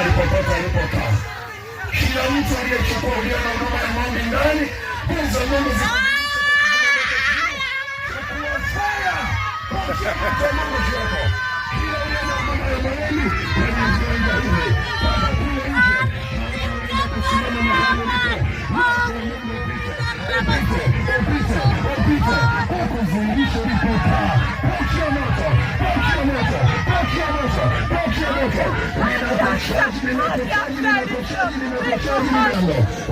Alipotoka alipokaa, kila mtu aliyechukua ulia na huduma ya maombi ndani kuza Mungu kuwafaya kwa Mungu kioko. Kila ulia na huduma ya maombi kwenye viwanja hivi pata kule nje na kusimama mahali ulipo wakuzungisha ulipokaa. Pokea moto, pokea moto, pokea moto, pokea moto.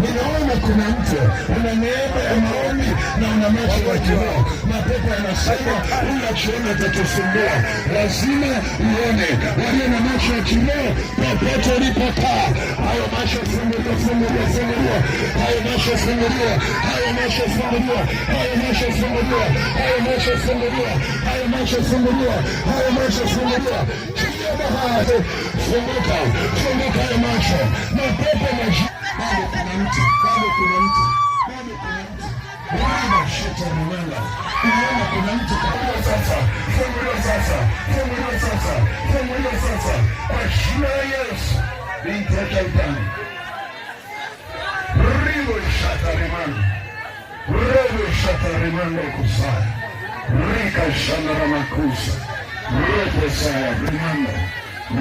Ninaona kuna mtu una neema ya maombi na una macho ya kiroho. Mapepo yanasema unachoona atatusumbua, lazima uone. Walio na macho ya kiroho popote ulipokaa, hayo macho funguliwa, funguliwa, funguliwa, hayo macho funguliwa, hayo macho funguliwa, hayo macho funguliwa, hayo macho funguliwa, hayo macho funguliwa, hayo macho funguliwa. Funguka, funguka ya macho. Mapepo maji. Bado kuna mtu, bado kuna mtu, bado kuna mtu. Bado shetani mwana. Unaona kuna mtu funguliwa sasa, funguliwa sasa, funguliwa sasa, funguliwa sasa. Kwa jina la Yesu, nitaka upande. Ribo shatarimani. Ribo shatarimani kusai. Rika shandara makusa. Ribo saya rimanda.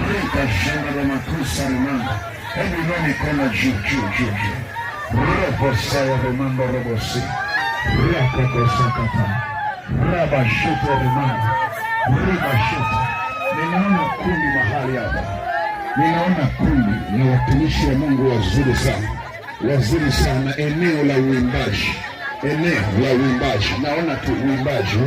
Rika shandara makusa rimanda. Hebu inua mikono juu. Robo saya rimanda robosi. Raka kosakata. Raba shute rimanda. Riba shute. Ninaona kundi mahali hapa. Ninaona kundi na watumishi wa Mungu wazuri sana. Wazuri sana. Eneo la uimbaji. Eneo la uimbaji. Naona tu uimbaji.